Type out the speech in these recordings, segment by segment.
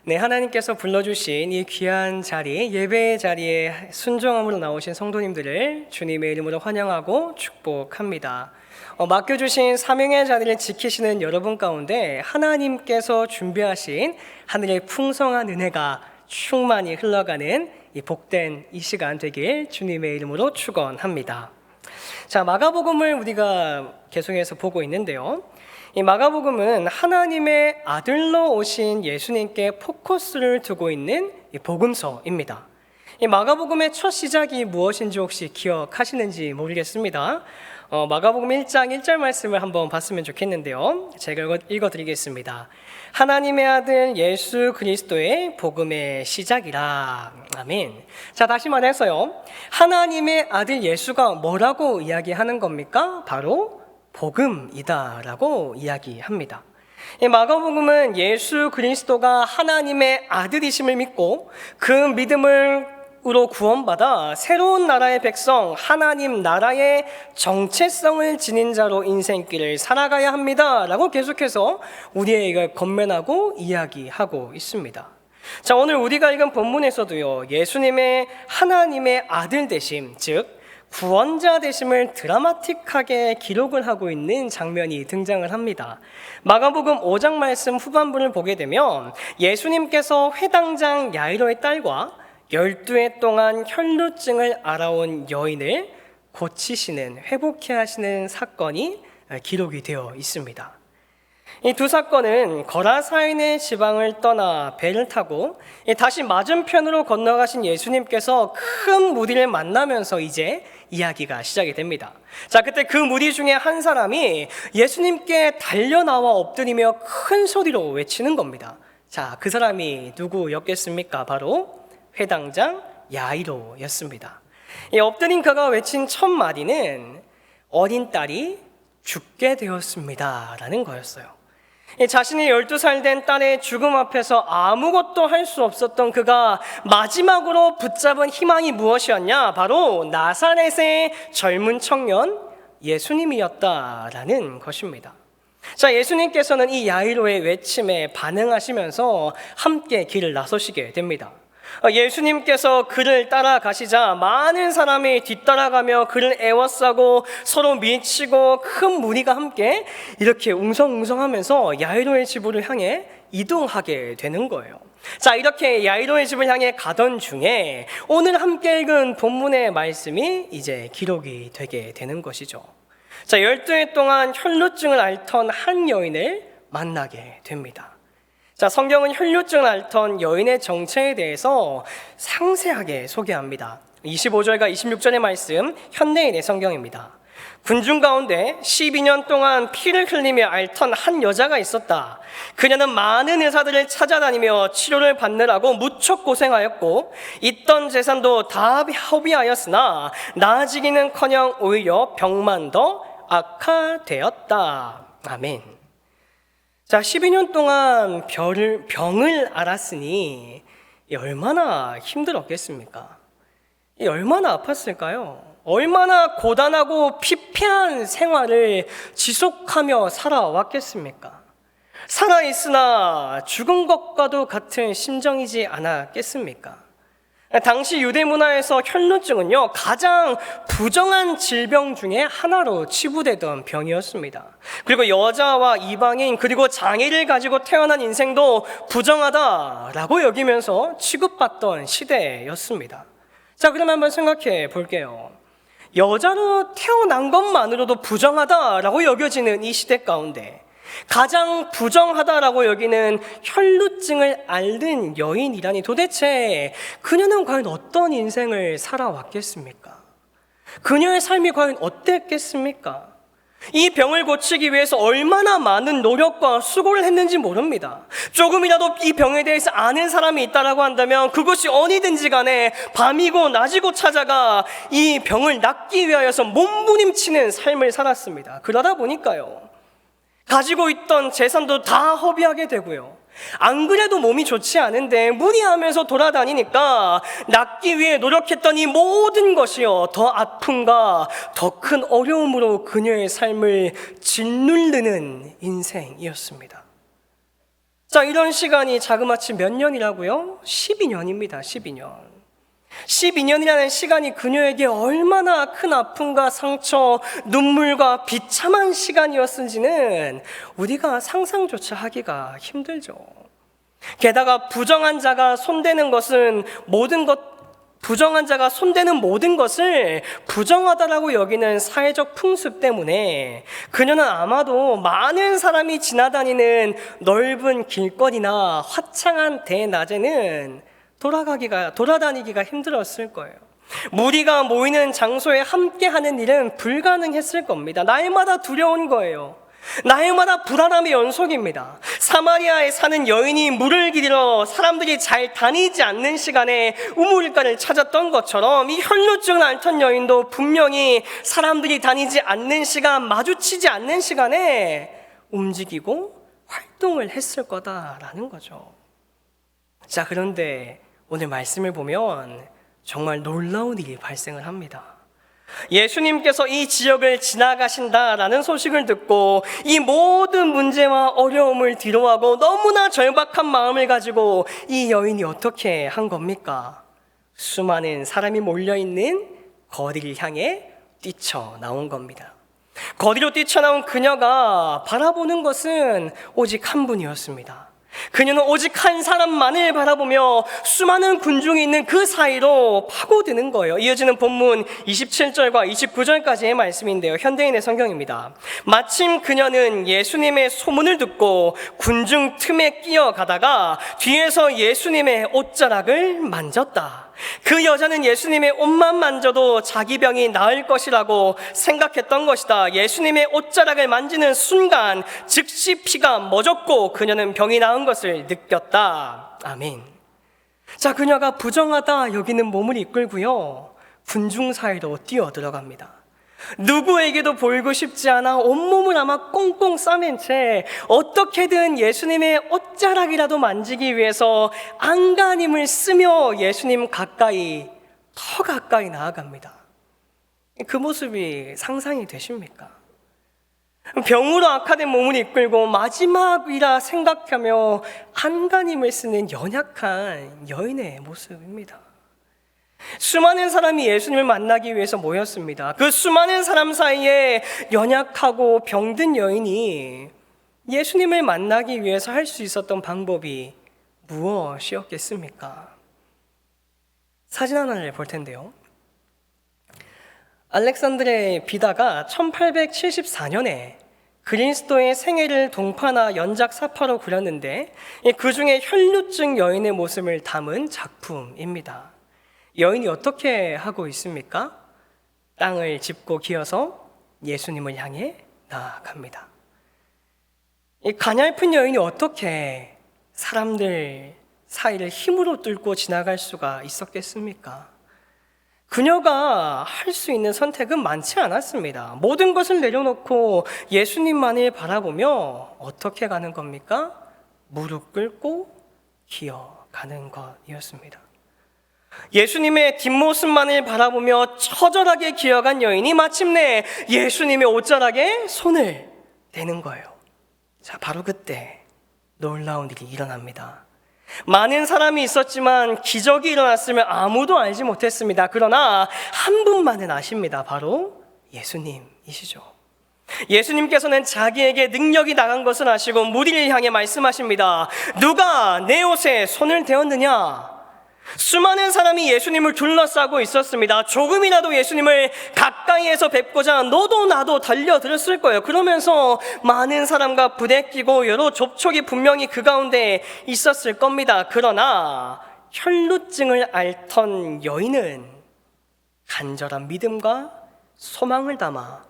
네, 하나님께서 불러주신 이 귀한 자리, 예배의 자리에 순종함으로 나오신 성도님들을 주님의 이름으로 환영하고 축복합니다. 맡겨주신 사명의 자리를 지키시는 여러분 가운데 하나님께서 준비하신 하늘의 풍성한 은혜가 충만히 흘러가는 이 복된 이 시간 되길 주님의 이름으로 축원합니다. 자, 마가복음을 우리가 계속해서 보고 있는데요. 이 마가복음은 하나님의 아들로 오신 예수님께 포커스를 두고 있는 이 복음서입니다. 이 마가복음의 첫 시작이 무엇인지 혹시 기억하시는지 모르겠습니다. 마가복음 1장 1절 말씀을 한번 봤으면 좋겠는데요. 제가 읽어드리겠습니다. 하나님의 아들 예수 그리스도의 복음의 시작이라. 아멘. 자, 다시 말해서요. 하나님의 아들 예수가 뭐라고 이야기하는 겁니까? 바로 복음이다라고 이야기합니다. 마가복음은 예수 그리스도가 하나님의 아들이심을 믿고 그 믿음으로 구원받아 새로운 나라의 백성, 하나님 나라의 정체성을 지닌 자로 인생길을 살아가야 합니다라고 계속해서 우리에게 권면하고 이야기하고 있습니다. 자, 오늘 우리가 읽은 본문에서도요, 예수님의 하나님의 아들 되심, 즉 구원자 되심을 드라마틱하게 기록을 하고 있는 장면이 등장을 합니다. 마가복음 5장 말씀 후반부를 보게 되면 예수님께서 회당장 야이로의 딸과 12해 동안 혈루증을 앓아온 여인을 고치시는, 회복케 하시는 사건이 기록이 되어 있습니다. 이 두 사건은 거라사인의 지방을 떠나 배를 타고 다시 맞은편으로 건너가신 예수님께서 큰 무리를 만나면서 이제 이야기가 시작이 됩니다. 자, 그때 그 무리 중에 한 사람이 예수님께 달려나와 엎드리며 큰 소리로 외치는 겁니다. 자, 그 사람이 누구였겠습니까? 바로 회당장 야이로였습니다. 엎드린 그가 외친 첫 마디는 어린 딸이 죽게 되었습니다 라는 거였어요. 자신이 12살 된 딸의 죽음 앞에서 아무것도 할 수 없었던 그가 마지막으로 붙잡은 희망이 무엇이었냐? 바로 나사렛의 젊은 청년 예수님이었다라는 것입니다. 자, 예수님께서는 이 야이로의 외침에 반응하시면서 함께 길을 나서시게 됩니다. 예수님께서 그를 따라가시자 많은 사람이 뒤따라가며 그를 애워싸고 서로 미치고 큰 무리가 함께 이렇게 웅성웅성하면서 야이로의 집으로 향해 이동하게 되는 거예요. 자, 이렇게 야이로의 집을 향해 가던 중에 오늘 함께 읽은 본문의 말씀이 이제 기록이 되게 되는 것이죠. 자, 12해 동안 혈루증을 앓던 한 여인을 만나게 됩니다. 자, 성경은 혈루증을 앓던 여인의 정체에 대해서 상세하게 소개합니다. 25절과 26절의 말씀, 현대인의 성경입니다. 군중 가운데 12년 동안 피를 흘리며 앓던 한 여자가 있었다. 그녀는 많은 의사들을 찾아다니며 치료를 받느라고 무척 고생하였고 있던 재산도 다 허비하였으나 나아지기는커녕 오히려 병만 더 악화되었다. 아멘. 자, 12년 동안 병을 앓았으니 얼마나 힘들었겠습니까? 얼마나 아팠을까요? 얼마나 고단하고 피폐한 생활을 지속하며 살아왔겠습니까? 살아있으나 죽은 것과도 같은 심정이지 않았겠습니까? 당시 유대 문화에서 혈루증은요, 가장 부정한 질병 중에 하나로 치부되던 병이었습니다. 그리고 여자와 이방인 그리고 장애를 가지고 태어난 인생도 부정하다라고 여기면서 취급받던 시대였습니다. 자, 그럼 한번 생각해 볼게요. 여자로 태어난 것만으로도 부정하다라고 여겨지는 이 시대 가운데 가장 부정하다라고 여기는 혈루증을 앓는 여인이라니 도대체 그녀는 과연 어떤 인생을 살아왔겠습니까? 그녀의 삶이 과연 어땠겠습니까? 이 병을 고치기 위해서 얼마나 많은 노력과 수고를 했는지 모릅니다. 조금이라도 이 병에 대해서 아는 사람이 있다라고 한다면 그것이 어디든지 간에 밤이고 낮이고 찾아가 이 병을 낫기 위하여서 몸부림치는 삶을 살았습니다. 그러다 보니까요, 가지고 있던 재산도 다 허비하게 되고요, 안 그래도 몸이 좋지 않은데 무리하면서 돌아다니니까 낫기 위해 노력했던 이 모든 것이요, 더 아픔과 더 큰 어려움으로 그녀의 삶을 짓누르는 인생이었습니다. 자, 이런 시간이 자그마치 몇 년이라고요? 12년입니다. 12년. 12년이라는 시간이 그녀에게 얼마나 큰 아픔과 상처, 눈물과 비참한 시간이었는지는 우리가 상상조차 하기가 힘들죠. 게다가 부정한 자가 손대는 모든 것을 부정하다라고 여기는 사회적 풍습 때문에 그녀는 아마도 많은 사람이 지나다니는 넓은 길거리나 화창한 대낮에는 돌아다니기가 힘들었을 거예요. 무리가 모이는 장소에 함께하는 일은 불가능했을 겁니다. 날마다 두려운 거예요. 날마다 불안함의 연속입니다. 사마리아에 사는 여인이 물을 기르러 사람들이 잘 다니지 않는 시간에 우물가를 찾았던 것처럼 이 혈루증을 앓던 여인도 분명히 사람들이 다니지 않는 시간, 마주치지 않는 시간에 움직이고 활동을 했을 거다라는 거죠. 자, 그런데 오늘 말씀을 보면 정말 놀라운 일이 발생을 합니다. 예수님께서 이 지역을 지나가신다라는 소식을 듣고 이 모든 문제와 어려움을 뒤로하고 너무나 절박한 마음을 가지고 이 여인이 어떻게 한 겁니까? 수많은 사람이 몰려있는 거리를 향해 뛰쳐나온 겁니다. 거리로 뛰쳐나온 그녀가 바라보는 것은 오직 한 분이었습니다. 그녀는 오직 한 사람만을 바라보며 수많은 군중이 있는 그 사이로 파고드는 거예요. 이어지는 본문 27절과 29절까지의 말씀인데요. 현대인의 성경입니다. 마침 그녀는 예수님의 소문을 듣고 군중 틈에 끼어가다가 뒤에서 예수님의 옷자락을 만졌다. 그 여자는 예수님의 옷만 만져도 자기 병이 나을 것이라고 생각했던 것이다. 예수님의 옷자락을 만지는 순간 즉시 피가 멎었고 그녀는 병이 나은 것을 느꼈다. 아멘. 자, 그녀가 부정하다 여기는 몸을 이끌고요, 군중 사이로 뛰어 들어갑니다. 누구에게도 보이고 싶지 않아 온몸을 아마 꽁꽁 싸맨 채 어떻게든 예수님의 옷자락이라도 만지기 위해서 안간힘을 쓰며 예수님 더 가까이 나아갑니다. 그 모습이 상상이 되십니까? 병으로 악화된 몸을 이끌고 마지막이라 생각하며 안간힘을 쓰는 연약한 여인의 모습입니다. 수많은 사람이 예수님을 만나기 위해서 모였습니다. 그 수많은 사람 사이에 연약하고 병든 여인이 예수님을 만나기 위해서 할 수 있었던 방법이 무엇이었겠습니까? 사진 하나를 볼 텐데요. 알렉산드레 비다가 1874년에 그리스도의 생애를 동파나 연작사파로 그렸는데 그 중에 혈루증 여인의 모습을 담은 작품입니다. 여인이 어떻게 하고 있습니까? 땅을 짚고 기어서 예수님을 향해 나아갑니다. 이 가냘픈 여인이 어떻게 사람들 사이를 힘으로 뚫고 지나갈 수가 있었겠습니까? 그녀가 할 수 있는 선택은 많지 않았습니다. 모든 것을 내려놓고 예수님만을 바라보며 어떻게 가는 겁니까? 무릎 꿇고 기어가는 것이었습니다. 예수님의 뒷모습만을 바라보며 처절하게 기어간 여인이 마침내 예수님의 옷자락에 손을 대는 거예요. 자, 바로 그때 놀라운 일이 일어납니다. 많은 사람이 있었지만 기적이 일어났으면 아무도 알지 못했습니다. 그러나 한 분만은 아십니다. 바로 예수님이시죠. 예수님께서는 자기에게 능력이 나간 것을 아시고 무리를 향해 말씀하십니다. 누가 내 옷에 손을 대었느냐? 수많은 사람이 예수님을 둘러싸고 있었습니다. 조금이라도 예수님을 가까이에서 뵙고자 너도 나도 달려들었을 거예요. 그러면서 많은 사람과 부대끼고 여러 접촉이 분명히 그 가운데 있었을 겁니다. 그러나 혈루증을 앓던 여인은 간절한 믿음과 소망을 담아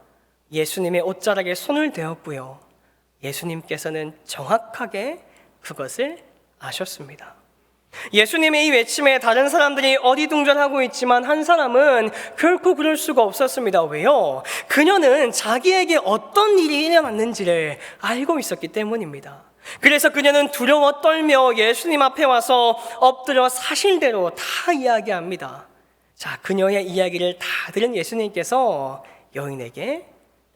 예수님의 옷자락에 손을 대었고요, 예수님께서는 정확하게 그것을 아셨습니다. 예수님의 이 외침에 다른 사람들이 어리둥절하고 있지만 한 사람은 결코 그럴 수가 없었습니다. 왜요? 그녀는 자기에게 어떤 일이 일어났는지를 알고 있었기 때문입니다. 그래서 그녀는 두려워 떨며 예수님 앞에 와서 엎드려 사실대로 다 이야기합니다. 자, 그녀의 이야기를 다 들은 예수님께서 여인에게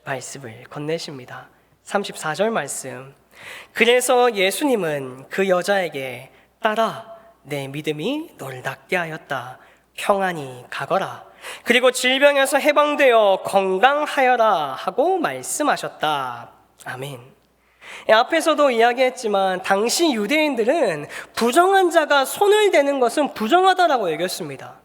말씀을 건네십니다. 34절 말씀, 그래서 예수님은 그 여자에게 따라 내 믿음이 너를 낫게 하였다. 평안히 가거라. 그리고 질병에서 해방되어 건강하여라 하고 말씀하셨다. 아멘. 앞에서도 이야기했지만 당시 유대인들은 부정한 자가 손을 대는 것은 부정하다라고 여겼습니다.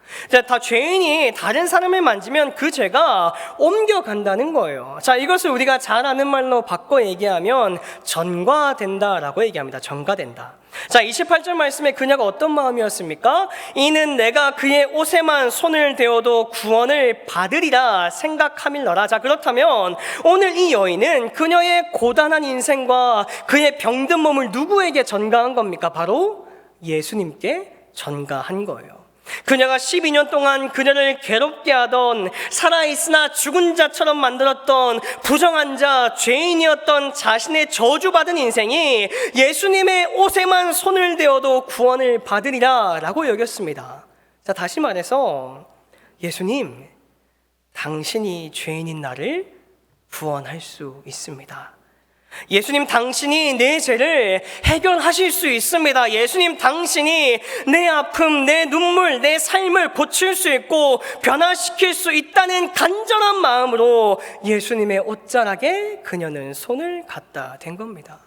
다 죄인이 다른 사람을 만지면 그 죄가 옮겨간다는 거예요. 자, 이것을 우리가 잘 아는 말로 바꿔 얘기하면 전과된다라고 얘기합니다. 전과된다. 자, 28절 말씀에 그녀가 어떤 마음이었습니까? 이는 내가 그의 옷에만 손을 대어도 구원을 받으리라 생각함일러라. 자, 그렇다면 오늘 이 여인은 그녀의 고단한 인생과 그의 병든 몸을 누구에게 전가한 겁니까? 바로 예수님께 전가한 거예요. 그녀가 12년 동안 그녀를 괴롭게 하던, 살아있으나 죽은 자처럼 만들었던 부정한 자, 죄인이었던 자신의 저주받은 인생이 예수님의 옷에만 손을 대어도 구원을 받으리라 라고 여겼습니다. 자, 다시 말해서 예수님, 당신이 죄인인 나를 구원할 수 있습니다. 예수님, 당신이 내 죄를 해결하실 수 있습니다. 예수님, 당신이 내 아픔, 내 눈물, 내 삶을 고칠 수 있고 변화시킬 수 있다는 간절한 마음으로 예수님의 옷자락에 그녀는 손을 갖다 댄 겁니다.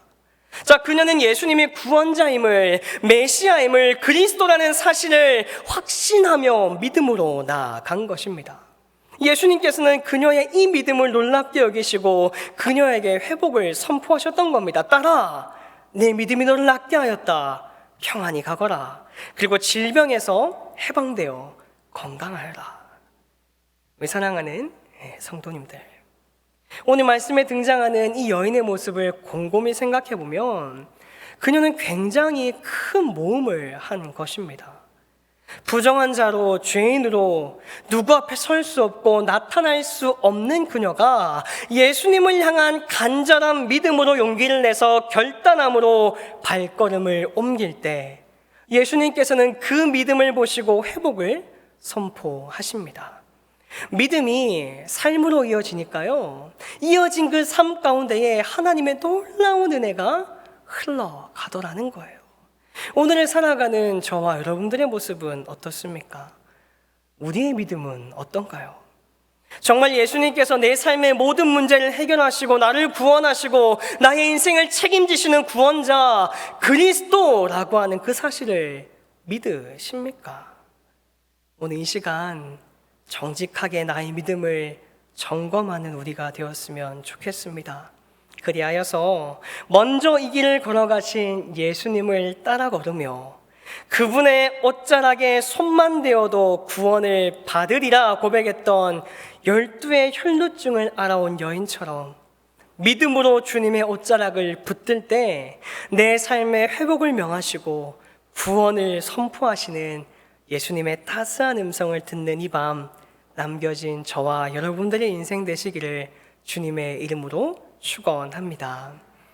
자, 그녀는 예수님이 구원자임을, 메시아임을, 그리스도라는 사실을 확신하며 믿음으로 나아간 것입니다. 예수님께서는 그녀의 이 믿음을 놀랍게 여기시고 그녀에게 회복을 선포하셨던 겁니다. 따라 내 믿음이 너를 낫게 하였다. 평안히 가거라. 그리고 질병에서 해방되어 건강하여라. 우리 사랑하는 성도님들, 오늘 말씀에 등장하는 이 여인의 모습을 곰곰이 생각해 보면 그녀는 굉장히 큰 모험을 한 것입니다. 부정한 자로, 죄인으로 누구 앞에 설 수 없고 나타날 수 없는 그녀가 예수님을 향한 간절한 믿음으로 용기를 내서 결단함으로 발걸음을 옮길 때 예수님께서는 그 믿음을 보시고 회복을 선포하십니다. 믿음이 삶으로 이어지니까요, 이어진 그 삶 가운데에 하나님의 놀라운 은혜가 흘러가더라는 거예요. 오늘을 살아가는 저와 여러분들의 모습은 어떻습니까? 우리의 믿음은 어떤가요? 정말 예수님께서 내 삶의 모든 문제를 해결하시고 나를 구원하시고 나의 인생을 책임지시는 구원자 그리스도라고 하는 그 사실을 믿으십니까? 오늘 이 시간 정직하게 나의 믿음을 점검하는 우리가 되었으면 좋겠습니다. 그리하여서 먼저 이 길을 걸어가신 예수님을 따라 걸으며 그분의 옷자락에 손만 대어도 구원을 받으리라 고백했던 12의 혈루증을 알아온 여인처럼 믿음으로 주님의 옷자락을 붙들 때 내 삶의 회복을 명하시고 구원을 선포하시는 예수님의 따스한 음성을 듣는 이 밤 남겨진 저와 여러분들의 인생 되시기를 주님의 이름으로 축원합니다.